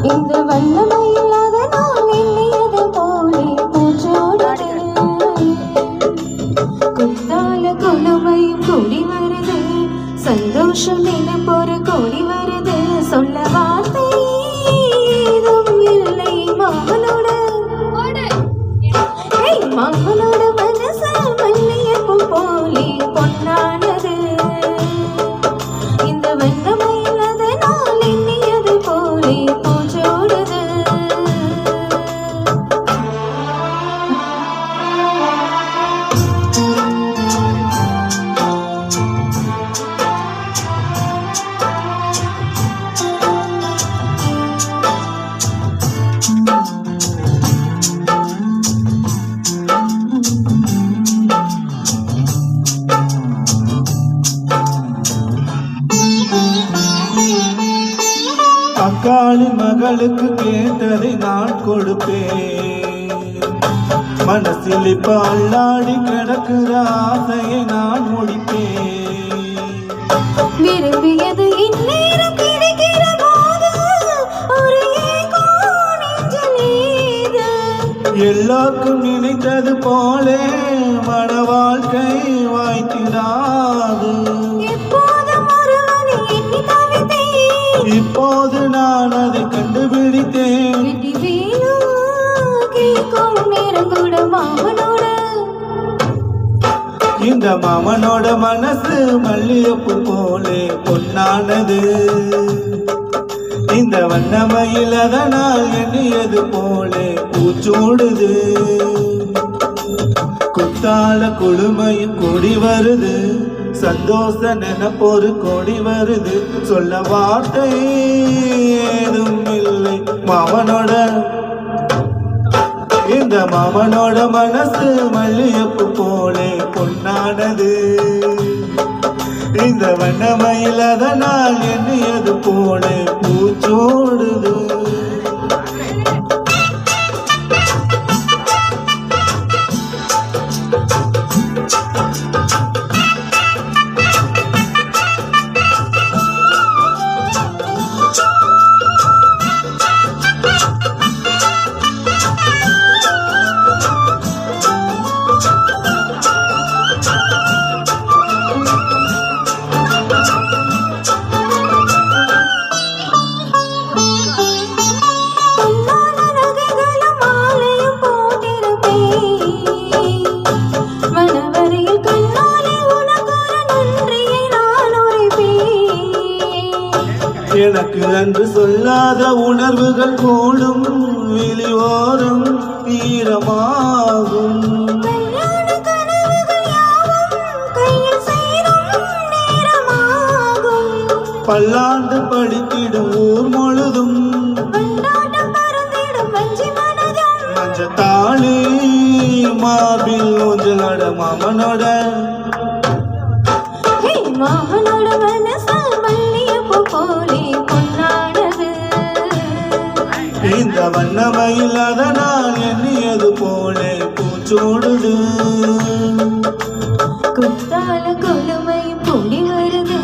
இந்த வண்ணமயில்லாத நான் எண்ணியது போலே பூச்சோடுது குத்தால குழுமையும் கூடி வருது சந்தோஷம் நினைப்பொரு கூடி வருது சொல்ல வார்த்தை ஏதும் இல்லை மாமனோட மாமனோட மனச மல்லியப்பூ போலே பொன்னானது இந்த வண்ணமயில்லாத நான் எண்ணியது போலே பூச்சோடுது அக்காளின் மகளுக்கு கேட்டதை நான் கொடுப்பேன் மனசில் இப்ப அல்லாடி கிடக்கிற ஆசையை நான் முடிப்பேன் விரும்பியது இந்நேரம் கிடைக்கிற போது ஒரு ஏகோ நெஞ்சில் நீது எல்லாருக்கும் நினைத்தது போலே மன வாழ்க்கை வாய்த்திடாது எப்போதும் ஒருவனை எண்ணி தவித்தேன் இப்போது நான் அதை கண்டுபிடித்தேன் வெட்டி வேலு கேட்கும் நேரம் கூட மாமனோட இந்த மாமனோட மனசு மல்லியப்பூ போலே பொன்னானது இந்த வண்ணமயில் அதனால் எண்ணியது போலே பூச்சூடுது குத்தால குழுமையும் கூடி வருது சந்தோஷ நினைப்பொரு கொடி வருது சொல்ல வார்த்தை ஏதும் இல்லை மாமனோட இந்த மாமனோட மனசு மல்லியப்பூ போலே பொன்னானது இந்த வண்ணமயில் அதனால் எண்ணியது போலே பூச்சோடுது எனக்கு அன்று சொல்லாத உணர்வுகள் கூடும் விழியோரம் ஈரமாகும் பல்லாண்டு படித்திடும் ஊர் முழுதும் மஞ்சத்தாளி மார்பில் ஊஞ்சலோட மாமனோட மாமனோட மனச மல்லியப்பூ போலே பொன்னானது இந்த வண்ணமயில் அதனால் எண்ணியது போலே பூச்சோடுது குத்தால கொழுமை கூடி வருது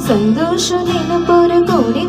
சந்தோஷம் நினைப்பொரு கூடி